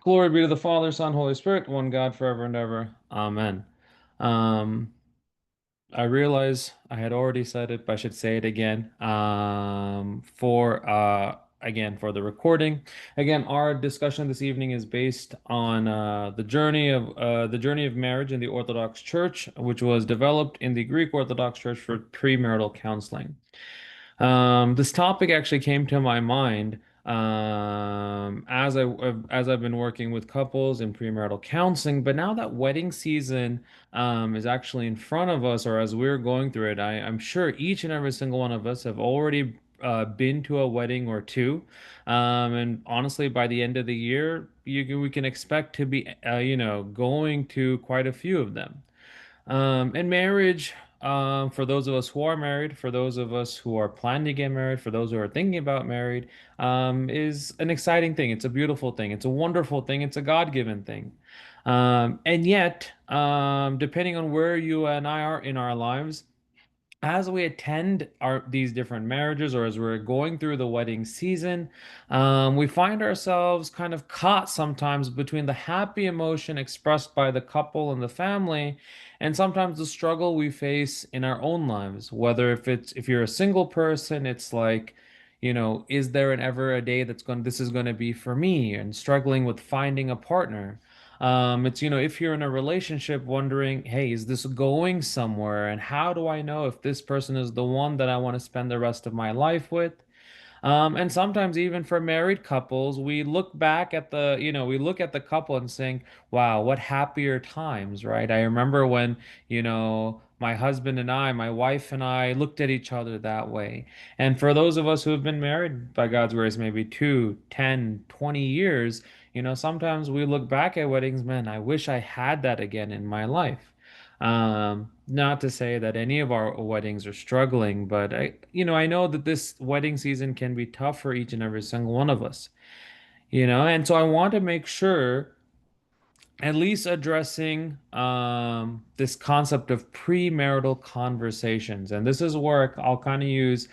Glory be to the Father, Son, Holy Spirit, one God forever and ever. Amen. Um, I realize I had already said it, but I should say it again. For the recording. Again, our discussion this evening is based on the journey of marriage in the Orthodox Church, which was developed in the Greek Orthodox Church for premarital counseling. This topic actually came to my mind as I've been working with couples in premarital counseling. But now that wedding season is actually in front of us, or as we're going through it, I'm sure each and every single one of us have already been to a wedding or two. And honestly, by the end of the year, we can expect to be going to quite a few of them. And marriage, for those of us who are married, for those of us who are planning to get married, for those who are thinking about married, is an exciting thing. It's a beautiful thing. It's a wonderful thing. It's a God-given thing. And yet, depending on where you and I are in our lives, as we attend these different marriages or as we're going through the wedding season, we find ourselves kind of caught sometimes between the happy emotion expressed by the couple and the family, and sometimes the struggle we face in our own lives. Whether if you're a single person, it's like, is there an ever a day this is going to be for me, and struggling with finding a partner. If you're in a relationship wondering, hey, is this going somewhere? And how do I know if this person is the one that I want to spend the rest of my life with? And sometimes even for married couples, we look at the couple and saying, wow, what happier times, right? I remember when, my husband and my wife and I looked at each other that way. And for those of us who have been married by God's grace, maybe 2, 10, 20 years, sometimes we look back at weddings, man, I wish I had that again in my life. Not to say that any of our weddings are struggling, but I know that this wedding season can be tough for each and every single one of us, and so I want to make sure at least addressing this concept of premarital conversations. And this is where I'll kind of use,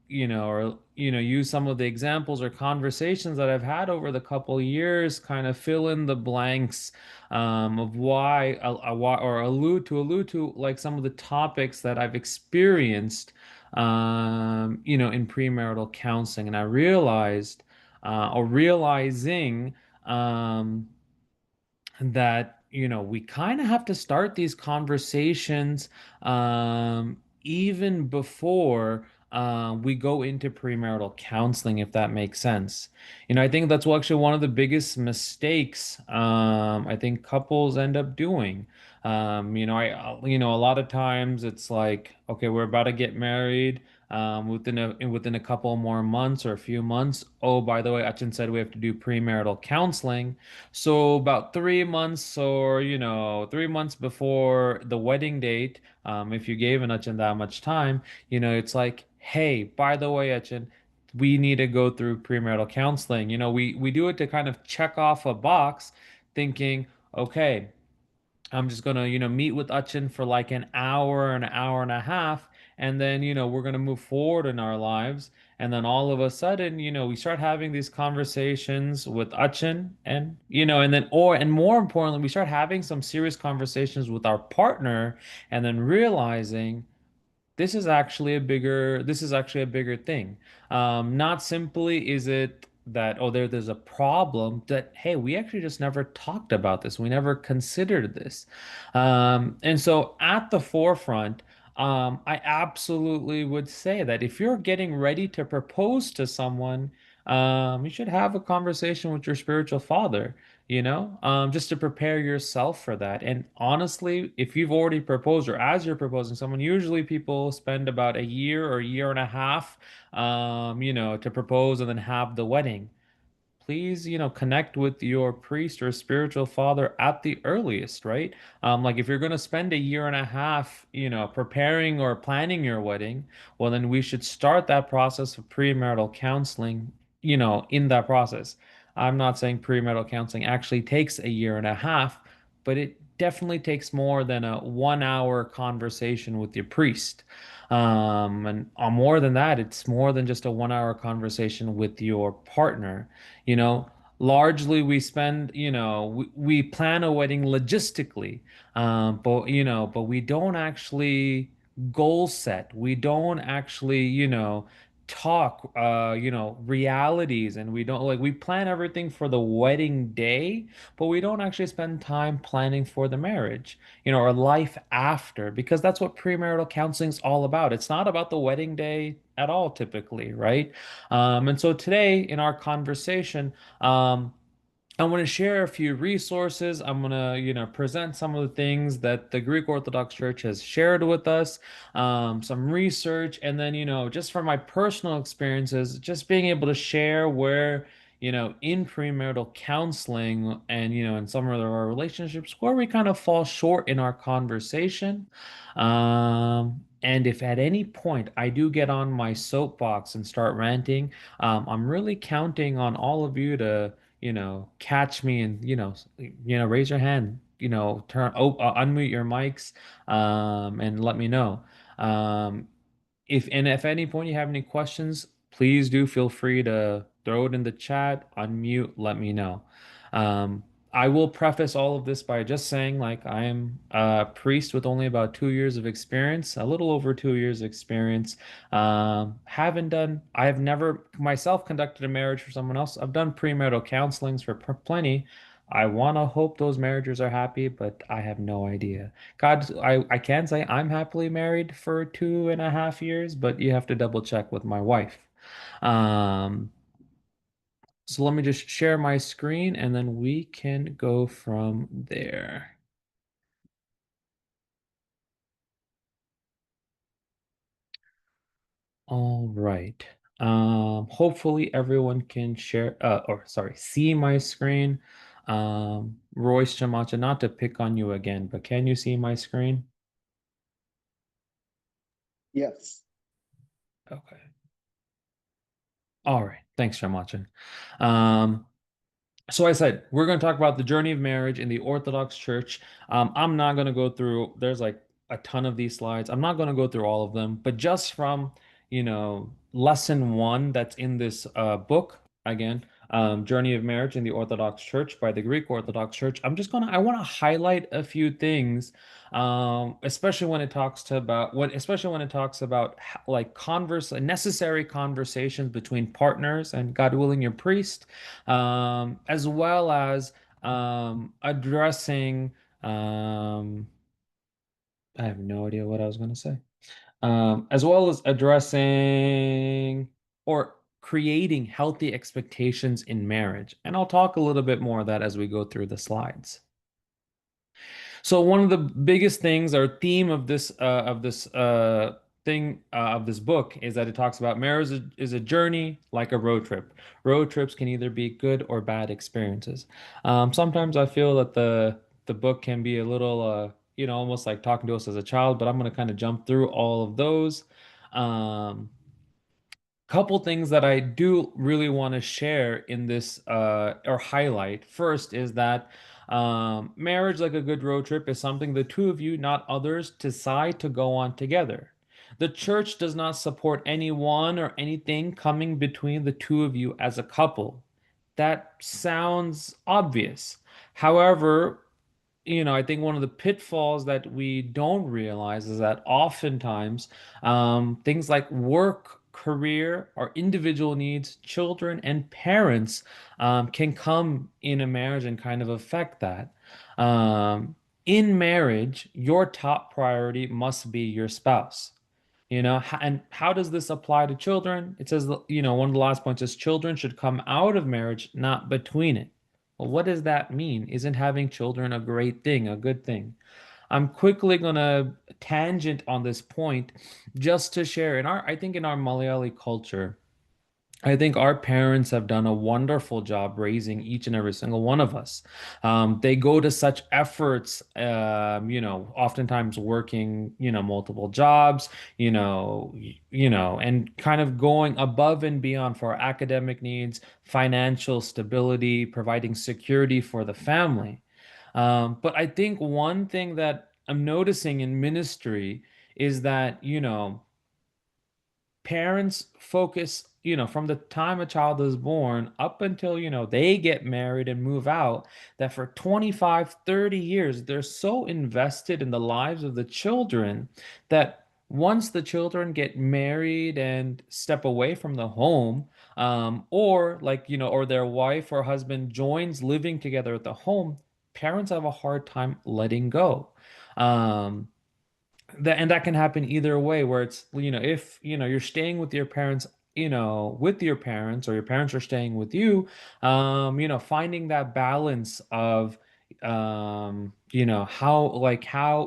use some of the examples or conversations that I've had over the couple years, kind of fill in the blanks of why, or allude to like some of the topics that I've experienced, in premarital counseling. And I realized, or realizing, um, that we kind of have to start these conversations even before we go into premarital counseling, if that makes sense. I think that's actually one of the biggest mistakes I think couples end up doing. A lot of times it's like, okay, we're about to get married. Within a couple more months or a few months. Oh, by the way, Achin said we have to do premarital counseling. So about 3 months, or 3 months before the wedding date, if you gave an Achin that much time, it's like, hey, by the way, Achin, we need to go through premarital counseling. We do it to kind of check off a box, thinking, okay, I'm just gonna, meet with Achin for like an hour and a half, and then, we're gonna move forward in our lives. And then all of a sudden, we start having these conversations with Achin, and and more importantly, we start having some serious conversations with our partner, and then realizing this is actually a bigger thing. Not simply is it that, oh, there's a problem, that, hey, we actually just never talked about this. We never considered this. And so at the forefront, I absolutely would say that if you're getting ready to propose to someone, you should have a conversation with your spiritual father, just to prepare yourself for that. And honestly, if you've already proposed, or as you're proposing someone, usually people spend about a year or a year and a half, to propose and then have the wedding. Please, connect with your priest or spiritual father at the earliest, right? Like if you're going to spend a year and a half, preparing or planning your wedding, well, then we should start that process of premarital counseling, in that process. I'm not saying premarital counseling actually takes a year and a half, but it definitely takes more than a 1 hour conversation with your priest. And more than that, it's more than just a 1 hour conversation with your partner. You know, largely we spend, we plan a wedding logistically, but we don't actually goal set. We don't actually, talk, realities, and we don't like we plan everything for the wedding day, but we don't actually spend time planning for the marriage, or life after, because that's what premarital counseling is all about. It's not about the wedding day at all, typically, right? And so today in our conversation, I want to share a few resources. I'm going to, present some of the things that the Greek Orthodox Church has shared with us, some research, and then, just from my personal experiences, just being able to share where, in premarital counseling and, in some of our relationships, where we kind of fall short in our conversation. And if at any point I do get on my soapbox and start ranting, I'm really counting on all of you to catch me and, raise your hand, unmute your mics, and let me know. Um, if at any point you have any questions, please do feel free to throw it in the chat, unmute, let me know. Um, I will preface all of this by just saying, like, I am a priest with only about 2 years of experience, a little over 2 years experience. I have never myself conducted a marriage for someone else. I've done premarital counselings for plenty. I want to hope those marriages are happy, but I have no idea. God, I can say I'm happily married for 2.5 years, but you have to double check with my wife. Um, so let me just share my screen and then we can go from there. All right. Hopefully everyone can share, or sorry, see my screen. Royce Chamacha, not to pick on you again, but can you see my screen? Yes. Okay. All right. Thanks, Chamacha. Um, So I said we're going to talk about the journey of marriage in the Orthodox Church. I'm not going to go through. There's like a ton of these slides. I'm not going to go through all of them, but just from lesson one that's in this book again, Journey of Marriage in the Orthodox Church by the Greek Orthodox Church. I want to highlight a few things, especially when it talks to about what, especially when it talks about like necessary conversations between partners and, God willing, your priest, as well as addressing. Um, I have no idea what I was going to say. As well as addressing or creating healthy expectations in marriage. And I'll talk a little bit more of that as we go through the slides. So one of the biggest things or theme of this book is that it talks about marriage is a journey like a road trip. Road trips can either be good or bad experiences. Sometimes I feel that the book can be a little almost like talking to us as a child, but I'm going to kind of jump through all of those. Um, Couple things that I do really want to share in this or highlight. First is that marriage, like a good road trip, is something the two of you, not others, decide to go on together. The church does not support anyone or anything coming between the two of you as a couple. That sounds obvious. However, I think one of the pitfalls that we don't realize is that oftentimes things like work, career, or individual needs, children, and parents can come in a marriage and kind of affect that. Um, in marriage, your top priority must be your spouse. And how does this apply to children? It says, one of the last points is children should come out of marriage, not between it. Well, what does that mean? Isn't having children a great thing, a good thing? I'm quickly gonna tangent on this point just to share I think in our Malayali culture, I think our parents have done a wonderful job raising each and every single one of us. They go to such efforts, oftentimes working, multiple jobs, and kind of going above and beyond for our academic needs, financial stability, providing security for the family. But I think one thing that I'm noticing in ministry is that, parents focus, from the time a child is born up until, they get married and move out, that for 25, 30 years, they're so invested in the lives of the children that once the children get married and step away from the home, or like, or their wife or husband joins living together at the home, parents have a hard time letting go. Um, and that can happen either way, where it's, if you're staying with your parents, with your parents, or your parents are staying with you, finding that balance of how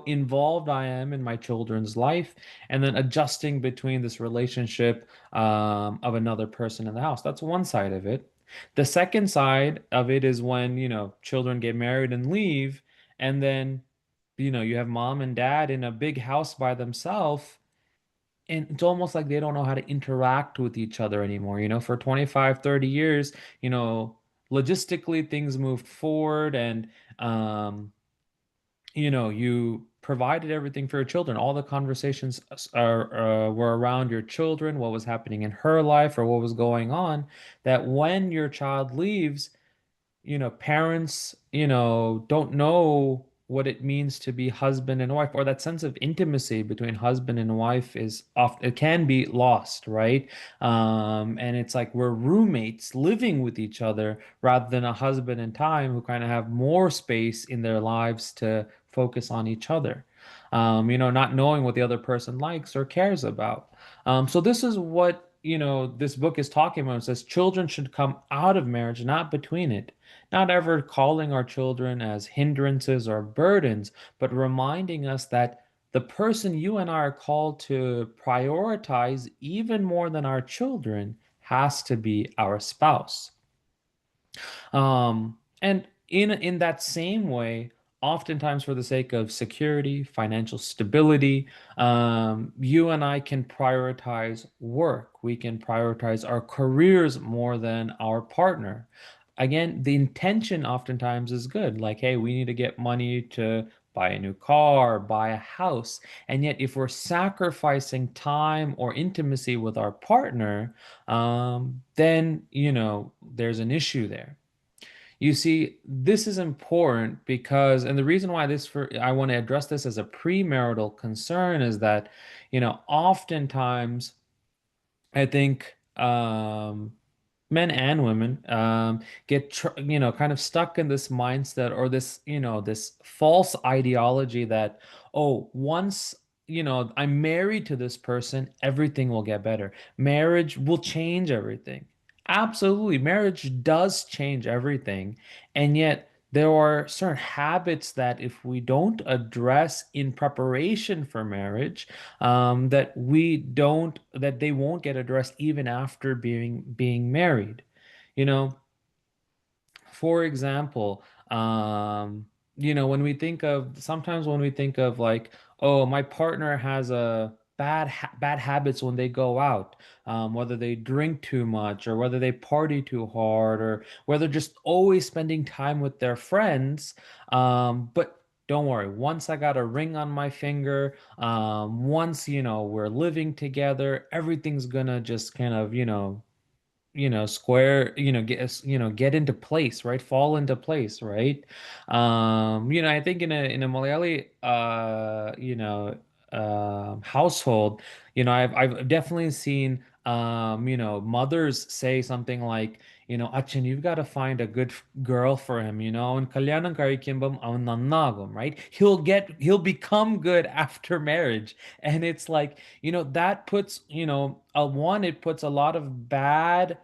involved I am in my children's life, and then adjusting between this relationship of another person in the house. That's one side of it. The second side of it is when, children get married and leave, and then you have mom and dad in a big house by themselves, and it's almost like they don't know how to interact with each other anymore. For 25, 30 years, logistically things moved forward, and um, you provided everything for your children. All the conversations were around your children, what was happening in her life or what was going on, that when your child leaves, parents, don't know what it means to be husband and wife, or that sense of intimacy between husband and wife is often, it can be lost, right? And it's like we're roommates living with each other rather than a husband and time who kind of have more space in their lives to focus on each other. Not knowing what the other person likes or cares about. So this is what, this book is talking about. It says children should come out of marriage, not between it. Not ever calling our children as hindrances or burdens, but reminding us that the person you and I are called to prioritize even more than our children has to be our spouse. And in that same way, oftentimes for the sake of security, financial stability, you and I can prioritize work. We can prioritize our careers more than our partner. Again, the intention oftentimes is good. Like, hey, we need to get money to buy a new car, buy a house. And yet, if we're sacrificing time or intimacy with our partner, then, there's an issue there. You see, this is important because, and the reason why I want to address this as a premarital concern is that, oftentimes I think men and women get kind of stuck in this mindset, or this this false ideology that, oh, once I'm married to this person, everything will get better. Marriage will change everything. Absolutely, marriage does change everything, and yet there are certain habits that if we don't address in preparation for marriage, that they won't get addressed even after being married. You know, for example, when we think of sometimes when we think of like, oh, my partner has a bad habits when they go out, whether they drink too much or whether they party too hard or whether just always spending time with their friends. But don't worry, once I got a ring on my finger, once we're living together, everything's gonna just kind of square, get into place, right? Fall into place, right? I think in a Malayali household, I've definitely seen mothers say something like, Achin, you've got to find a good girl for him, and kalyanang karikimbam ang nannagom, right? He'll become good after marriage. And it's like, that puts, it puts a lot of bad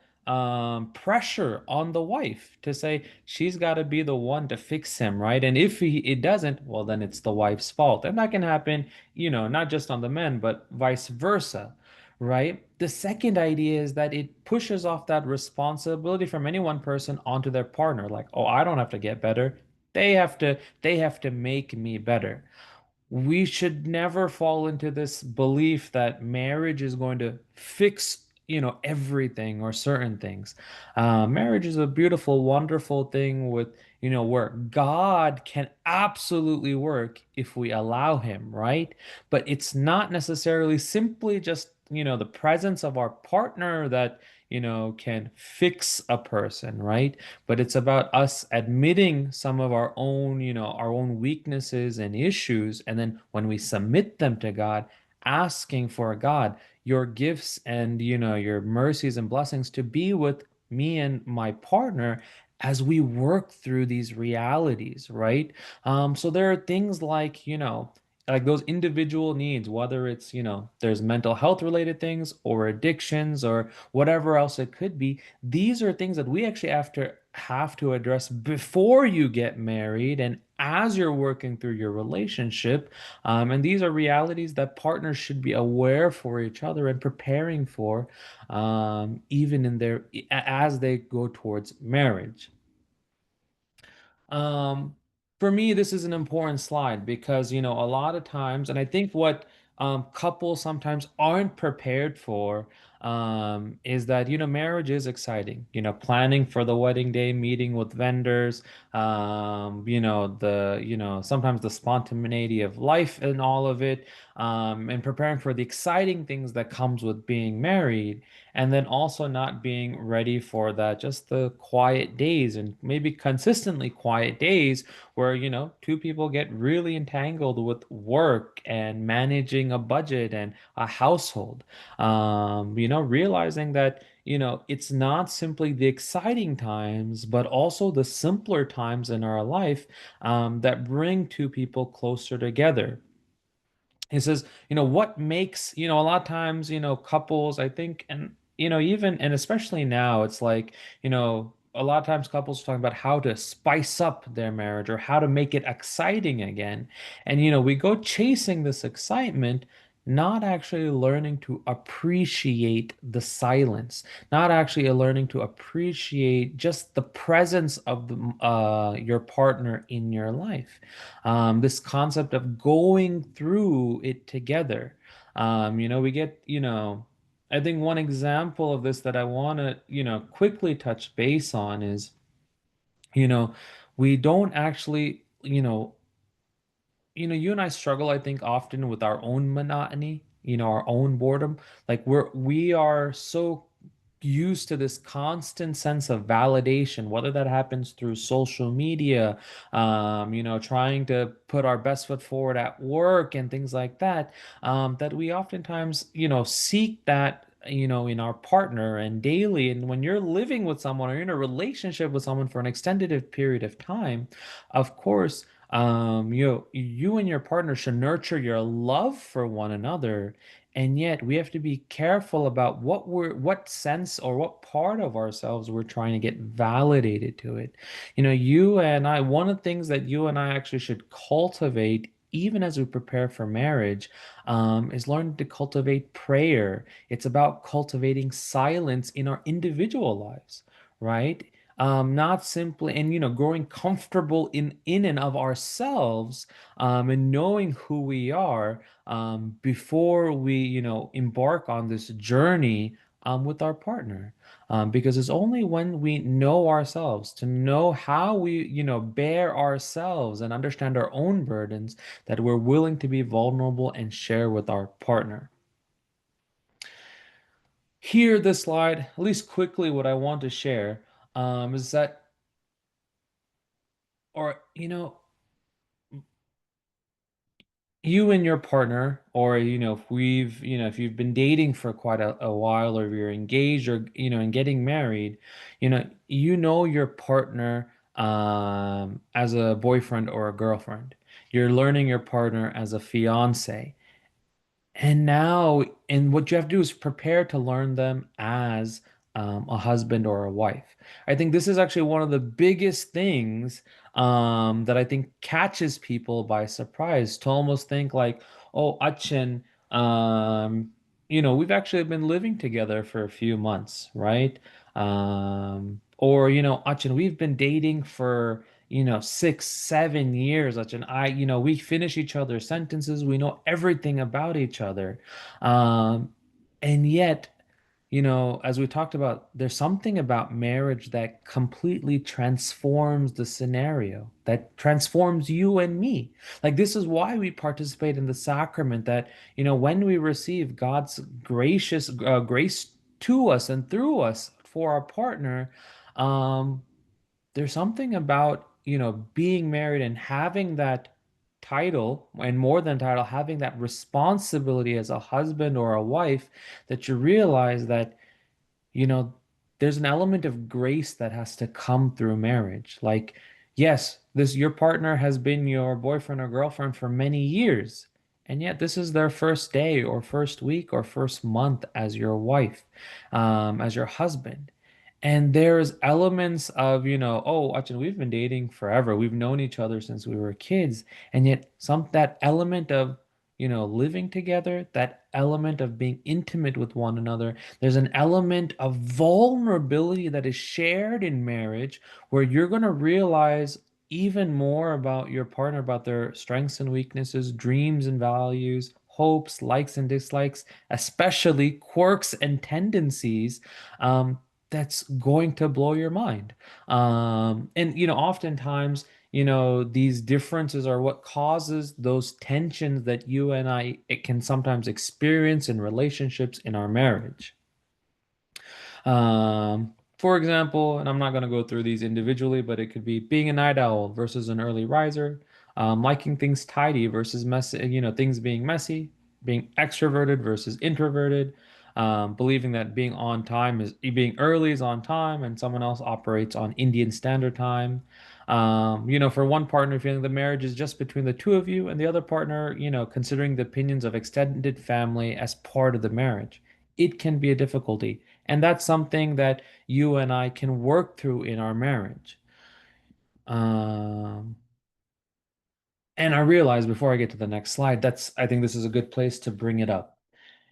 pressure on the wife to say she's got to be the one to fix him, right? And if it doesn't, well, then it's the wife's fault. And that can happen, not just on the men, but vice versa, right? The second idea is that it pushes off that responsibility from any one person onto their partner. Like, oh, I don't have to get better. They have to make me better. We should never fall into this belief that marriage is going to fix, everything or certain things. Marriage is a beautiful, wonderful thing with, where God can absolutely work if we allow him, right? But it's not necessarily simply just the presence of our partner that, can fix a person, right? But it's about us admitting some of our own, our own weaknesses and issues. And then when we submit them to God, asking for God, your gifts and, your mercies and blessings to be with me and my partner as we work through these realities, right? So there are things like those individual needs, whether it's, there's mental health related things or addictions or whatever else it could be. These are things that we actually have to address before you get married and as you're working through your relationship. And these are realities that partners should be aware for each other and preparing for, even as they go towards marriage. Um, for me, this is an important slide because, a lot of times, and I think what couples sometimes aren't prepared for is that, marriage is exciting. Planning for the wedding day, meeting with vendors, sometimes the spontaneity of life and all of it, and preparing for the exciting things that comes with being married, and then also not being ready for that, just the quiet days and maybe consistently quiet days where, two people get really entangled with work and managing a budget and a household. Realizing that, it's not simply the exciting times, but also the simpler times in our life that bring two people closer together. He says, what makes, a lot of times, couples, I think, and, even, and especially now, it's like, a lot of times couples are talking about how to spice up their marriage or how to make it exciting again. And, we go chasing this excitement, not actually learning to appreciate the silence, not actually learning to appreciate just the presence of your partner in your life. This concept of going through it together. We get, I think one example of this that I want to, quickly touch base on is, you know, we don't actually, you and I struggle, I think, often with our own monotony, our own boredom. Like we are so used to this constant sense of validation, whether that happens through social media, trying to put our best foot forward at work and things like that, that we oftentimes, seek that, in our partner and daily. And when you're living with someone or you're in a relationship with someone for an extended period of time, of course, you and your partner should nurture your love for one another, and yet we have to be careful about what sense or what part of ourselves we're trying to get validated to it. You and I, one of the things that you and I actually should cultivate even as we prepare for marriage, is learning to cultivate prayer. It's about cultivating silence in our individual lives, right? Not simply, and growing comfortable in and of ourselves, and knowing who we are, before we, embark on this journey with our partner. Because it's only when we know ourselves, to know how we, bear ourselves and understand our own burdens, that we're willing to be vulnerable and share with our partner. Here, this slide, at least quickly, what I want to share, is that, or, you and your partner, or if you've been dating for quite a while, or you're engaged, or and getting married, your partner as a boyfriend or a girlfriend. You're learning your partner as a fiance. And what you have to do is prepare to learn them as a husband or a wife. I think this is actually one of the biggest things that I think catches people by surprise, to almost think like, oh, Achin, we've actually been living together for a few months, right? Or, Achin, we've been dating for 6, 7 years, and we finish each other's sentences. We know everything about each other. Um, and yet as we talked about, there's something about marriage that completely transforms the scenario, that transforms you and me. Like, this is why we participate in the sacrament, that, when we receive God's gracious grace to us and through us for our partner, um, there's something about, being married and having that title, and more than title, having that responsibility as a husband or a wife, that you realize that, you know, there's an element of grace that has to come through marriage. Like, yes, this your partner has been your boyfriend or girlfriend for many years, and yet this is their first day or first week or first month as your wife, as your husband. And there's elements of, oh, Achin, we've been dating forever. We've known each other since we were kids. And yet that element of, living together, that element of being intimate with one another, there's an element of vulnerability that is shared in marriage where you're going to realize even more about your partner, about their strengths and weaknesses, dreams and values, hopes, likes and dislikes, especially quirks and tendencies. That's going to blow your mind. And oftentimes, these differences are what causes those tensions that you and I it can sometimes experience in relationships in our marriage. For example, and I'm not going to go through these individually, but it could be being a night owl versus an early riser, liking things tidy versus messy, things being messy, being extroverted versus introverted, believing that being early is on time and someone else operates on Indian Standard Time. For one partner, feeling the marriage is just between the two of you, and the other partner, considering the opinions of extended family as part of the marriage. It can be a difficulty. And that's something that you and I can work through in our marriage. Um, and I realize before I get to the next slide, I think this is a good place to bring it up.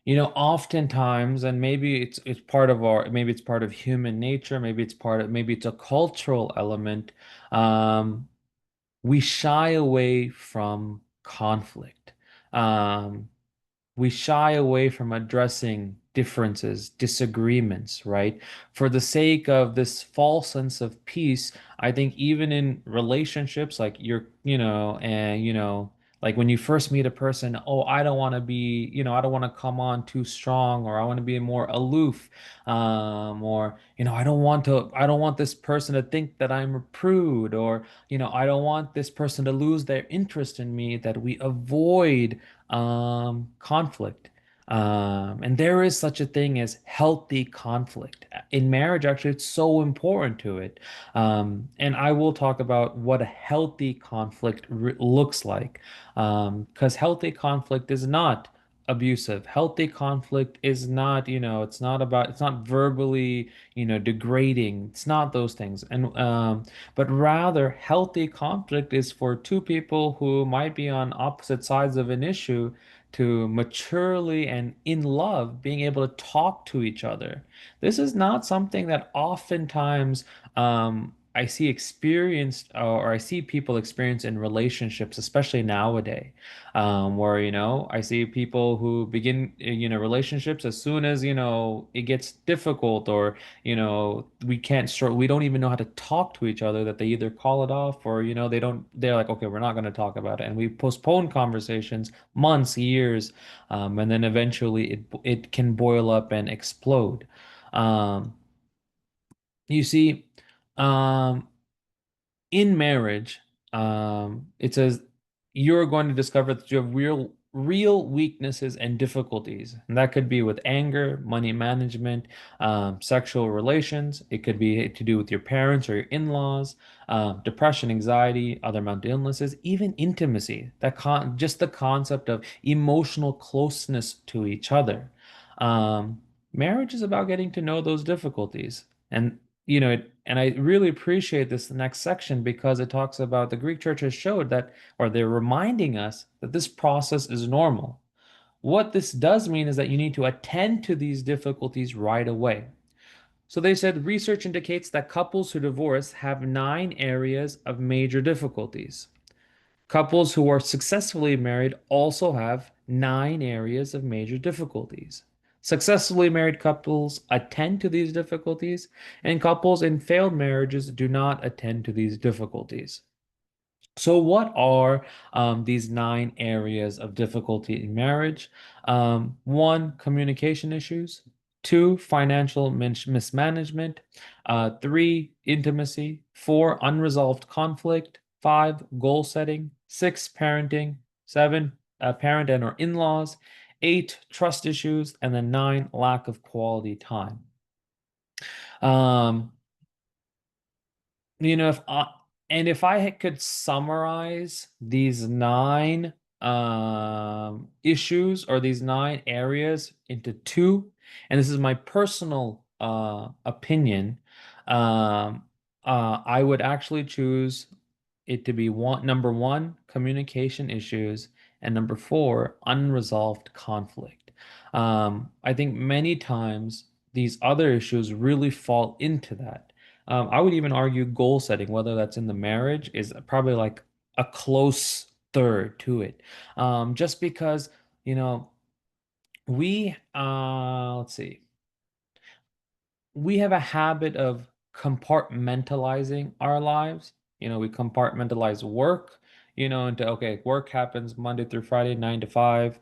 Oftentimes, and maybe it's part of maybe it's part of human nature, maybe it's a cultural element. Um, we shy away from conflict. Um, we shy away from addressing differences, disagreements, right? For the sake of this false sense of peace, I think even in relationships, like like when you first meet a person, oh, I don't want to be, I don't want to come on too strong, or I want to be more aloof, or, I don't want this person to think that I'm a prude, or, I don't want this person to lose their interest in me, that we avoid conflict. And there is such a thing as healthy conflict. In marriage, actually, it's so important to it. And I will talk about what a healthy conflict looks like. Because healthy conflict is not abusive. Healthy conflict is not, it's not verbally, degrading. It's not those things. But rather, healthy conflict is for two people who might be on opposite sides of an issue to maturely and in love being able to talk to each other. This is not something that oftentimes I see experienced, or I see people experience in relationships, especially nowadays, where, I see people who begin, relationships as soon as, it gets difficult, or, we don't even know how to talk to each other, that they either call it off, or, they're like, okay, we're not going to talk about it. And we postpone conversations months, years, and then eventually it can boil up and explode. Um, you see, um, in marriage, it says you're going to discover that you have real weaknesses and difficulties. And that could be with anger, money management, sexual relations. It could be to do with your parents or your in-laws, depression, anxiety, other mental illnesses, even intimacy. Just the concept of emotional closeness to each other. Marriage is about getting to know those difficulties. And I really appreciate this next section, because it talks about the Greek church has showed that, or they're reminding us that this process is normal. What this does mean is that you need to attend to these difficulties right away. So they said research indicates that couples who divorce have 9 areas of major difficulties. Couples who are successfully married also have 9 areas of major difficulties. Successfully married couples attend to these difficulties, and couples in failed marriages do not attend to these difficulties. So, what are these nine areas of difficulty in marriage? One, communication issues. Two, financial mismanagement. Three, intimacy. Four, unresolved conflict. Five, goal setting. Six, parenting. Seven, parent and or in-laws. Eight, trust issues. And then nine, lack of quality time. Um, you know, if I could summarize these nine issues or these nine areas into two, and this is my personal opinion, um, I would actually choose it to be number one, communication issues, and number four, unresolved conflict. I think many times these other issues really fall into that. I would even argue goal setting, whether that's in the marriage, is probably like a close third to it. Just because, you know, let's see, we have a habit of compartmentalizing our lives. We compartmentalize work, into okay, work happens Monday through Friday, 9 to 5.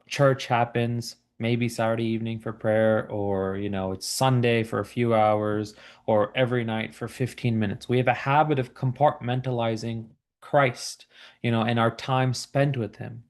Church happens maybe Saturday evening for prayer, or it's Sunday for a few hours, or every night for 15 minutes. We have a habit of compartmentalizing Christ, and our time spent with him.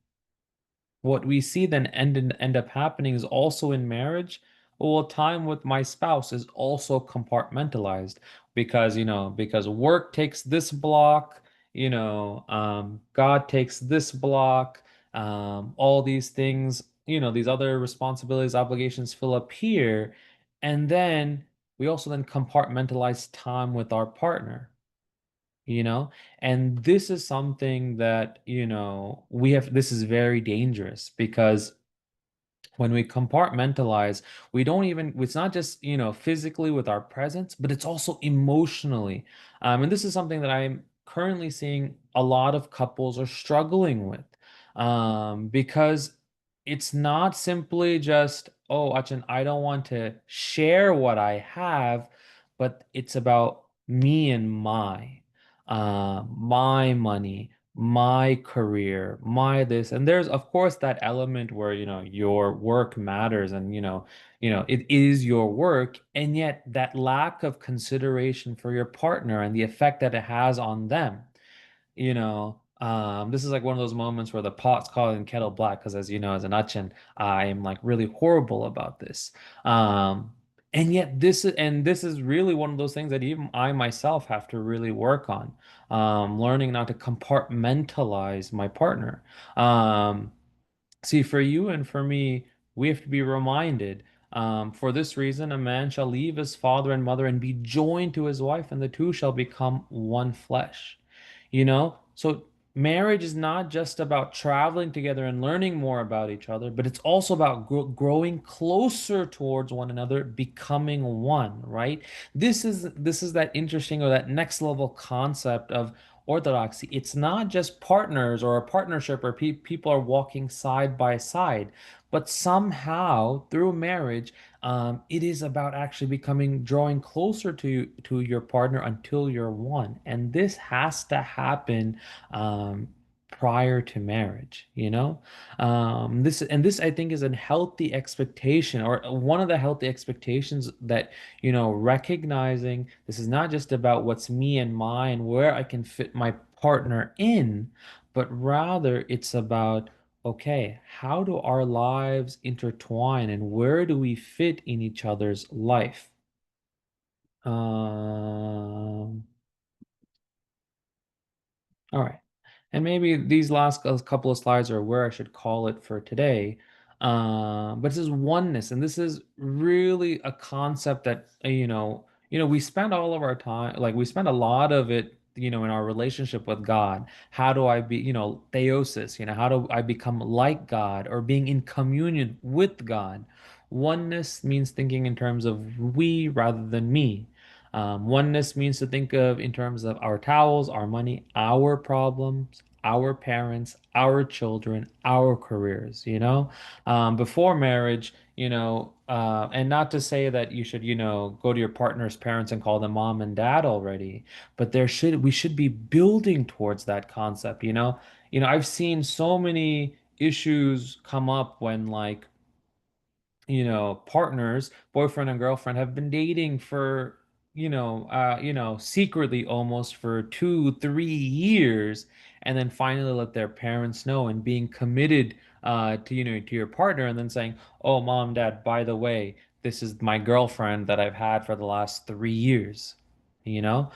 What we see then end up happening is also in marriage. Well, time with my spouse is also compartmentalized because work takes this block, God takes this block, all these things, these other responsibilities, obligations fill up here, and then we also then compartmentalize time with our partner you know and this is something that this is very dangerous because when we compartmentalize, we don't even, it's not just, physically with our presence, but it's also emotionally. And this is something that I'm currently seeing a lot of couples are struggling with. Because it's not simply just, oh, Achin, I don't want to share what I have, but it's about me and my money, my career, my this. And there's of course that element where, your work matters and, it is your work. And yet that lack of consideration for your partner and the effect that it has on them. This is like one of those moments where the pot's calling kettle black, because as you know, as an Achin, I am like really horrible about this. Um, and yet this is really one of those things that even I myself have to really work on. Learning not to compartmentalize my partner. Um, See, for you and for me, we have to be reminded. For this reason, a man shall leave his father and mother and be joined to his wife, and the two shall become one flesh. So marriage is not just about traveling together and learning more about each other, but it's also about growing closer towards one another, becoming one, right? This is that interesting or that next level concept of orthodoxy. It's not just partners or a partnership or people are walking side by side, but somehow through marriage, it is about actually drawing closer to your partner until you're one. And this has to happen um, prior to marriage, this I think is a healthy expectation, or one of the healthy expectations that, recognizing this is not just about what's me and mine, where I can fit my partner in, but rather it's about, okay, how do our lives intertwine and where do we fit in each other's life? Um, all right. And maybe these last couple of slides are where I should call it for today. But this is oneness, and this is really a concept that we spend all of our time, like we spend a lot of it, in our relationship with God. How do I be, theosis? How do I become like God or being in communion with God? Oneness means thinking in terms of we rather than me. Oneness means to think of in terms of our towels, our money, our problems, our parents, our children, our careers. Before marriage, and not to say that you should, go to your partner's parents and call them mom and dad already, but we should be building towards that concept, you know? I've seen so many issues come up when like partners, boyfriend and girlfriend have been dating for, secretly almost for 2, 3 years, and then finally let their parents know and being committed to your partner and then saying, "Oh, mom, dad, by the way, this is my girlfriend that I've had for the last 3 years." You know,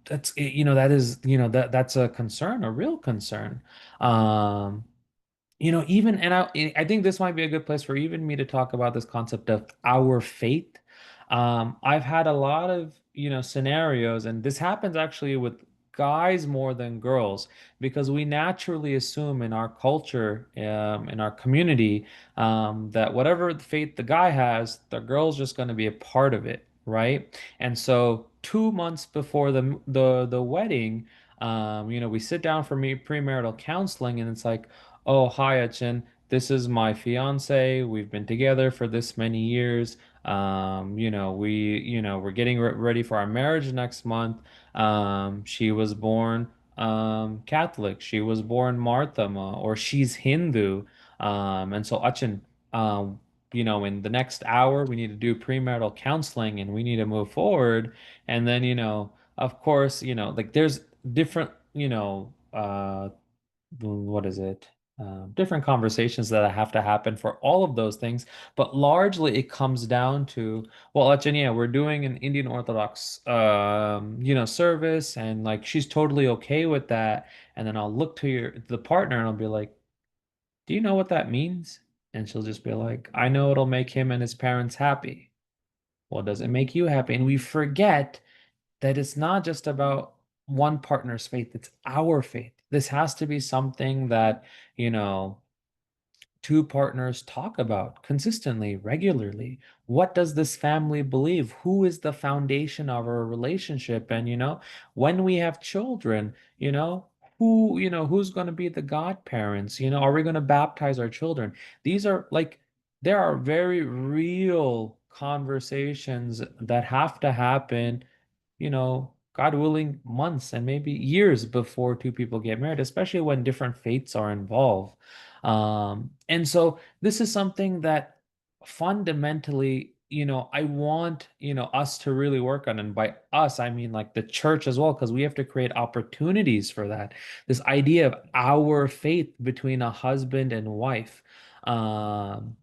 that is, that's a concern, a real concern. Um, even and I think this might be a good place for even me to talk about this concept of our faith. I've had a lot of, scenarios, and this happens actually with guys more than girls, because we naturally assume in our culture, in our community, that whatever faith the guy has, the girl's just going to be a part of it, right? And so 2 months before the wedding, we sit down for me premarital counseling, and it's like, "Oh, hi, Achin. This is my fiance. We've been together for this many years. We're getting ready for our marriage next month. She was born Catholic. She was born Marthama, or she's Hindu. And so, Achin, in the next hour, we need to do premarital counseling and we need to move forward. And then, of course, like there's different, what is it? Different conversations that have to happen for all of those things, but largely it comes down to, well, Achania, we're doing an Indian Orthodox, service, and like she's totally okay with that. And then I'll look to the partner and I'll be like, "Do you know what that means?" And she'll just be like, "I know it'll make him and his parents happy." Well, does it make you happy? And we forget that it's not just about one partner's faith, it's our faith. This has to be something that, you know, two partners talk about consistently, regularly. What does this family believe? Who is the foundation of our relationship? And, when we have children, who's going to be the godparents? Are we going to baptize our children? These are like, there are very real conversations that have to happen, God willing, months and maybe years before two people get married, especially when different faiths are involved. And so this is something that fundamentally, I want, us to really work on. And by us, I mean like the church as well, because we have to create opportunities for that. This idea of our faith between a husband and wife. Um,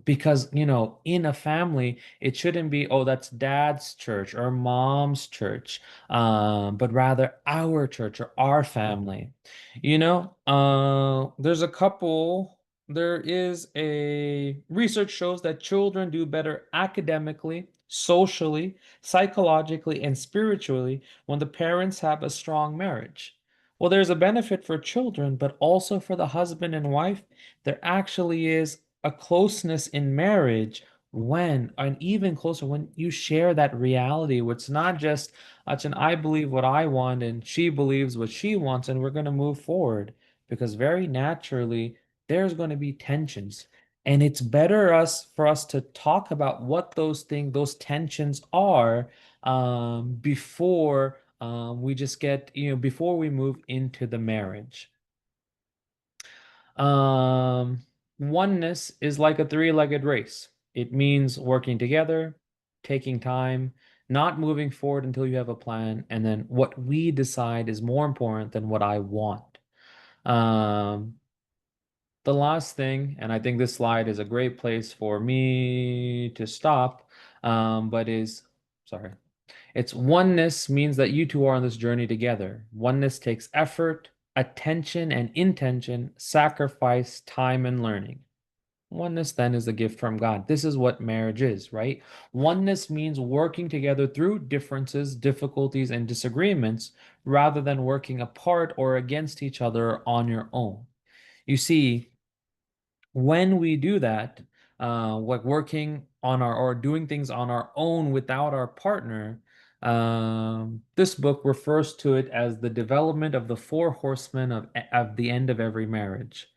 because in a family it shouldn't be, "Oh, that's dad's church or mom's church," but rather our church or our family. There is a research shows that children do better academically, socially, psychologically, and spiritually when the parents have a strong marriage. Well, there's a benefit for children, but also for the husband and wife. There actually is a closeness in marriage when, and even closer when you share that reality, where it's not just, Achin, I believe what I want and she believes what she wants, and we're going to move forward. Because very naturally, there's going to be tensions. And it's better for us to talk about what those tensions are, before we just get, before we move into the marriage. Um, Oneness is like a three-legged race. It means working together, taking time, not moving forward until you have a plan, and then what we decide is more important than what I want. Um, the last thing, and I think this slide is a great place for me to stop, but sorry. It's oneness means that you two are on this journey together. Oneness takes effort, attention, and intention, sacrifice, time, and learning. Oneness then is a gift from God. This is what marriage is, right? Oneness means working together through differences, difficulties, and disagreements rather than working apart or against each other on your own. You see, when we do that, like working on our or doing things on our own without our partner, this book refers to it as the development of the four horsemen of the end of every marriage.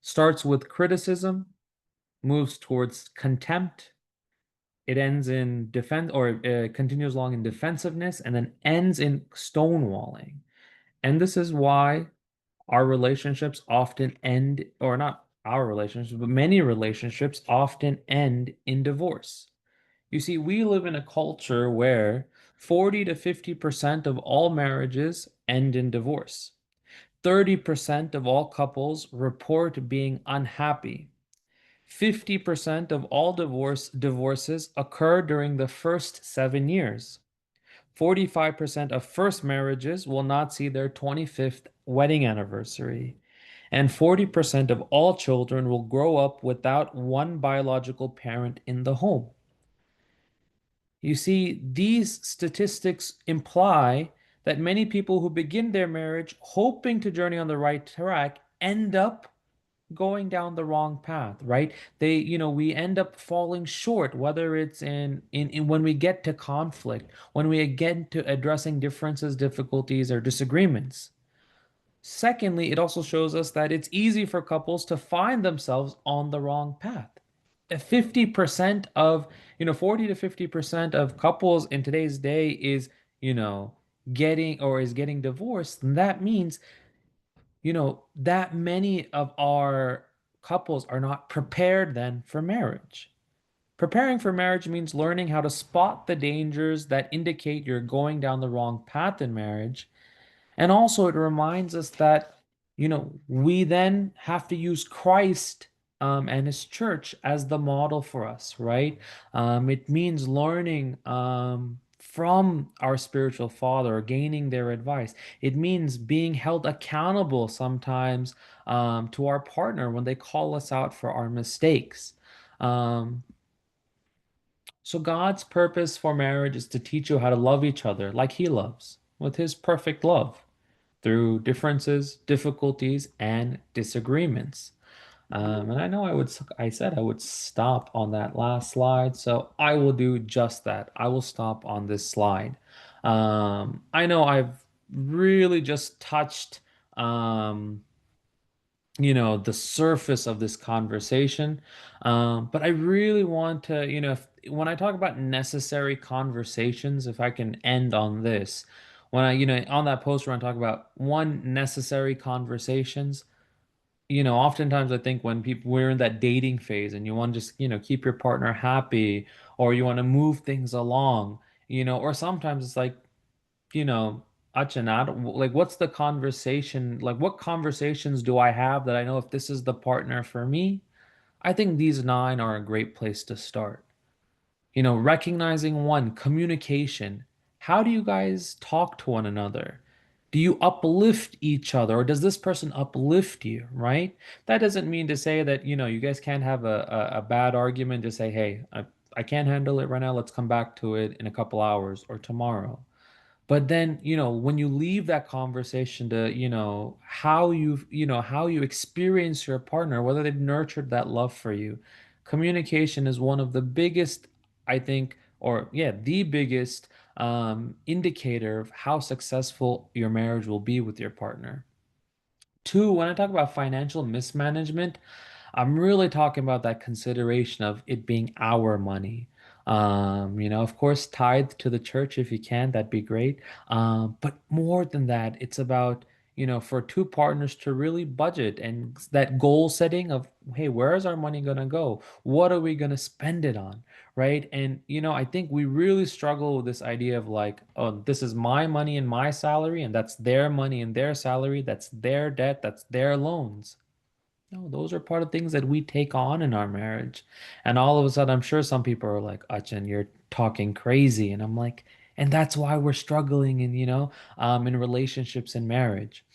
Starts with criticism, moves towards contempt. It ends in defense or continues along in defensiveness and then ends in stonewalling. And this is why our relationships often end, or not our relationships, but many relationships often end in divorce. You see, we live in a culture where 40 to 50% of all marriages end in divorce. 30% of all couples report being unhappy. 50% of all divorces occur during the first 7 years. 45% of first marriages will not see their 25th wedding anniversary. And 40% of all children will grow up without one biological parent in the home. You see, these statistics imply that many people who begin their marriage hoping to journey on the right track end up going down the wrong path, right? We end up falling short, whether it's in when we get to conflict, when we get to addressing differences, difficulties, or disagreements. Secondly, it also shows us that it's easy for couples to find themselves on the wrong path. 50% of, 40 to 50% of couples in today's day you know, getting divorced. And that means, that many of our couples are not prepared then for marriage. Preparing for marriage means learning how to spot the dangers that indicate you're going down the wrong path in marriage, and also, it reminds us that, we then have to use Christ and his church as the model for us, right? It means learning from our spiritual father, gaining their advice. It means being held accountable sometimes to our partner when they call us out for our mistakes. Um, so, God's purpose for marriage is to teach you how to love each other like he loves, with his perfect love through differences, difficulties, and disagreements. And I know I said I would stop on that last slide, so I will do just that. I will stop on this slide. I know I've really just touched, um, the surface of this conversation. But I really want to, when I talk about necessary conversations, if I can end on this, when on that post where I talk about one necessary conversations, oftentimes I think when we're in that dating phase and you want to just, keep your partner happy, or you want to move things along, or sometimes it's like, you know, Achanad, like what's the conversation? Like what conversations do I have that I know if this is the partner for me? I think these nine are a great place to start. Recognizing one, communication. How do you guys talk to one another? Do you uplift each other, or does this person uplift you, right? That doesn't mean to say that, you guys can't have a bad argument to say, hey, I can't handle it right now. Let's come back to it in a couple hours or tomorrow. But then, when you leave that conversation to, how you experience your partner, whether they've nurtured that love for you, communication is one of the biggest, I think, or yeah, the biggest indicator of how successful your marriage will be with your partner. Two, when I talk about financial mismanagement, I'm really talking about that consideration of it being our money. Of course, tithe to the church if you can, that'd be great. But more than that, it's about, for two partners to really budget and that goal setting of, hey, where is our money gonna go? What are we gonna spend it on? Right? And, I think we really struggle with this idea of like, oh, this is my money and my salary, and that's their money and their salary, that's their debt, that's their loans. No, those are part of things that we take on in our marriage. And all of a sudden, I'm sure some people are like, Achin, you're talking crazy. And I'm like, and that's why we're struggling in relationships and marriage.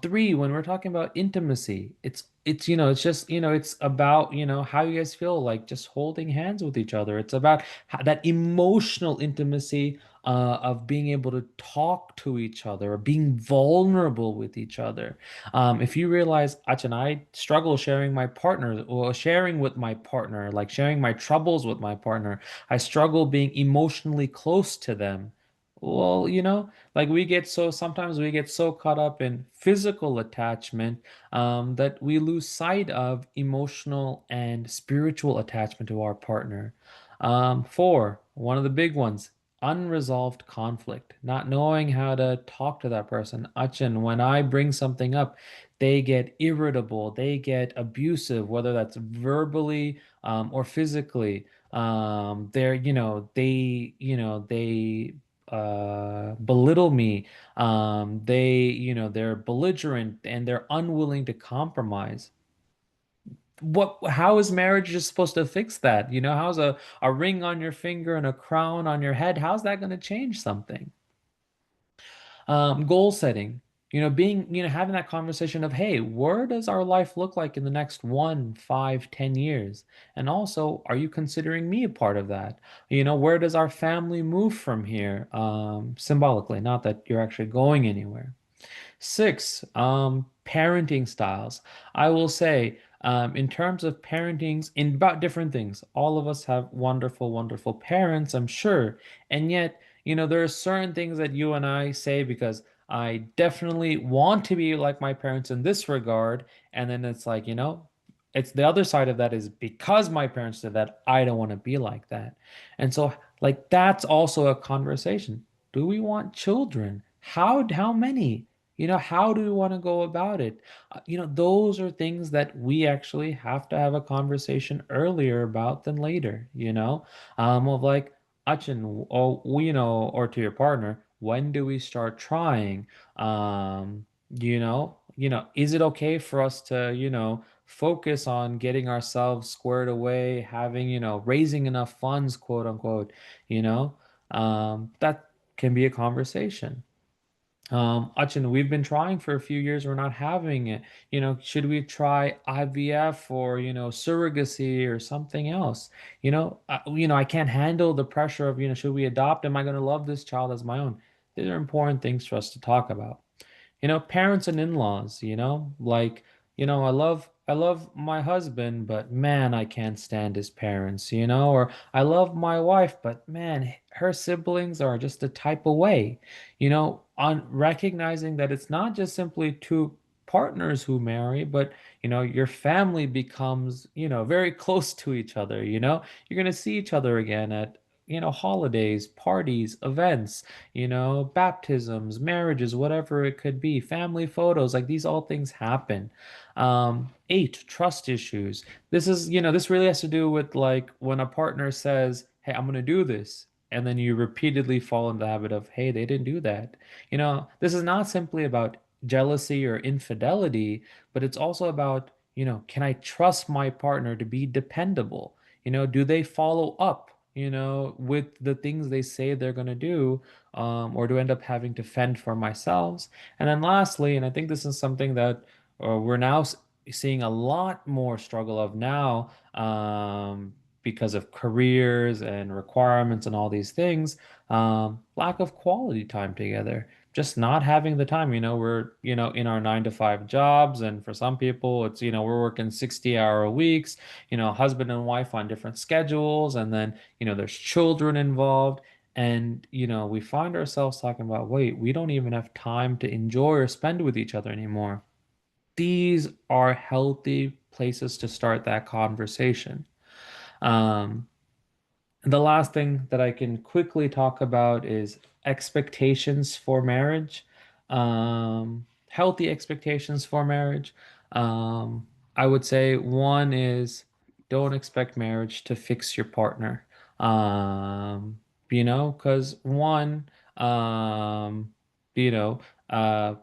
Three, when we're talking about intimacy, it's just, it's about, how you guys feel like just holding hands with each other. It's about that emotional intimacy of being able to talk to each other or being vulnerable with each other. If you realize, Achin, I struggle sharing my partner or sharing with my partner, like sharing my troubles with my partner. I struggle being emotionally close to them. Well, like sometimes we get so caught up in physical attachment that we lose sight of emotional and spiritual attachment to our partner. Four, one of the big ones, unresolved conflict, not knowing how to talk to that person. Achin, when I bring something up, they get irritable, they get abusive, whether that's verbally or physically. They belittle me. They're belligerent and they're unwilling to compromise. How is marriage just supposed to fix that? How's a ring on your finger and a crown on your head? How's that going to change something? Goal setting, having that conversation of, hey, where does our life look like in the next 1, 5, 10 years? And also, are you considering me a part of that? Where does our family move from here? Symbolically, not that you're actually going anywhere. Six, parenting styles. I will say, in terms of parentings, in about different things, all of us have wonderful, wonderful parents, I'm sure. And yet, there are certain things that you and I say because I definitely want to be like my parents in this regard. And then it's like, it's the other side of that is because my parents did that, I don't want to be like that. And so, like, that's also a conversation. Do we want children? How many? How do we want to go about it? Those are things that we actually have to have a conversation earlier about than later, of like, Achin, or to your partner, when do we start trying? Is it okay for us to, focus on getting ourselves squared away, having, raising enough funds, quote unquote, you know? That can be a conversation. Achin, we've been trying for a few years. We're not having it. Should we try IVF or, surrogacy or something else? I can't handle the pressure of, should we adopt? Am I going to love this child as my own? These are important things for us to talk about. Parents and in-laws, like, I love my husband, but man, I can't stand his parents, or I love my wife, but man, her siblings are just a type away, on recognizing that it's not just simply two partners who marry, but your family becomes, very close to each other, you're going to see each other again at holidays, parties, events, baptisms, marriages, whatever it could be, family photos, like these all things happen. Eight, trust issues. This really has to do with like when a partner says, hey, I'm going to do this. And then you repeatedly fall into the habit of, hey, they didn't do that. This is not simply about jealousy or infidelity, but it's also about, can I trust my partner to be dependable? Do they follow up, with the things they say they're going to do, or do I end up having to fend for myself? And then lastly, and I think this is something that we're now seeing a lot more struggle of now, because of careers and requirements and all these things, lack of quality time together. Just not having the time, we're, in our 9 to 5 jobs. And for some people, it's, we're working 60-hour weeks, husband and wife on different schedules. And then, there's children involved. And, we find ourselves talking about, wait, we don't even have time to enjoy or spend with each other anymore. These are healthy places to start that conversation. Um, the last thing that I can quickly talk about is expectations for marriage, healthy expectations for marriage. Um, I would say one is don't expect marriage to fix your partner. Because one, um, you know, uh,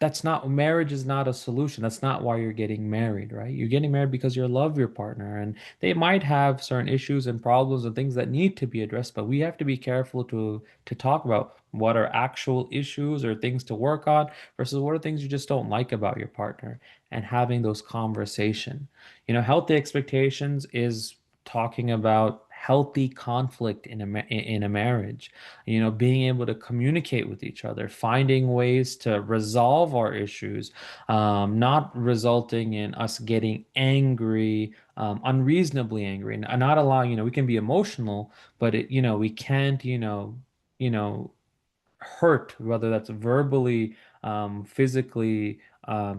that's not marriage is not a solution. That's not why you're getting married, right? You're getting married because you love your partner and they might have certain issues and problems and things that need to be addressed, but we have to be careful to talk about what are actual issues or things to work on versus what are things you just don't like about your partner and having those conversation. Healthy expectations is talking about healthy conflict in a marriage, being able to communicate with each other, finding ways to resolve our issues, not resulting in us getting angry, unreasonably angry, and not allowing, we can be emotional, but we can't, you know, hurt, whether that's verbally, physically,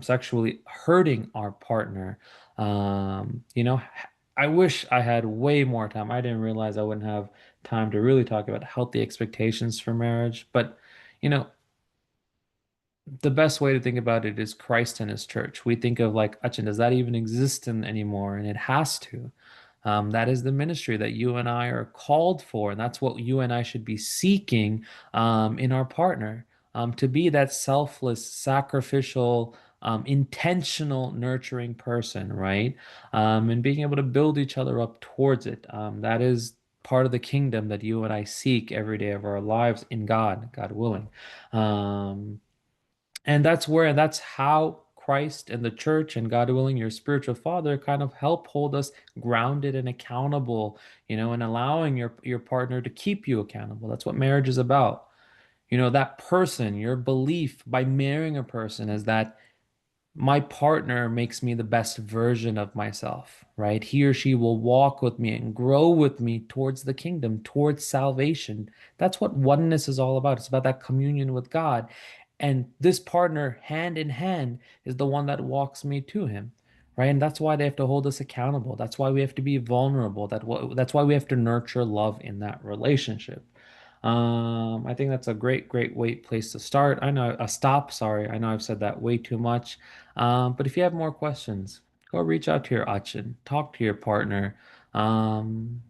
sexually hurting our partner. You know, I wish I had way more time. I didn't realize I wouldn't have time to really talk about healthy expectations for marriage. But, you know, the best way to think about it is Christ and his church. We think of like, Achin, does that even exist anymore? And it has to. That is the ministry that you and I are called for. And that's what you and I should be seeking in our partner, to be that selfless, sacrificial, intentional, nurturing person, right? And being able to build each other up towards it. That is part of the kingdom that you and I seek every day of our lives in God, God willing. Um, and that's how Christ and the church and God willing, your spiritual father kind of help hold us grounded and accountable, and allowing your partner to keep you accountable. That's what marriage is about. That person, your belief by marrying a person is that my partner makes me the best version of myself, right? He or she will walk with me and grow with me towards the kingdom, towards salvation. That's what oneness is all about. It's about that communion with God. And this partner, hand in hand, is the one that walks me to him, right? And that's why they have to hold us accountable. That's why we have to be vulnerable. That's why we have to nurture love in that relationship. I think that's a great, great place to start. I know a stop. Sorry, I know I've said that way too much. But if you have more questions, go reach out to your achin, talk to your partner. Find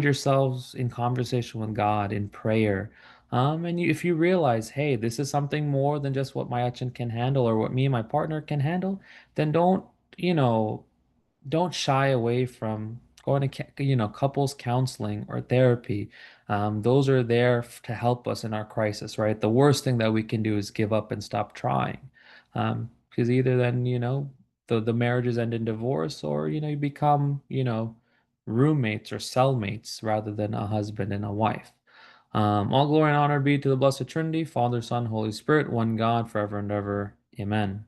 yourselves in conversation with God in prayer. And if you realize, hey, this is something more than just what my achin can handle or what me and my partner can handle, then you know, don't shy away from going to couples counseling or therapy. Those are there to help us in our crisis, right? The worst thing that we can do is give up and stop trying, because either then the marriages end in divorce, or you become roommates or cellmates rather than a husband and a wife. All glory and honor be to the blessed Trinity, Father, Son, Holy Spirit, one God, forever and ever. Amen.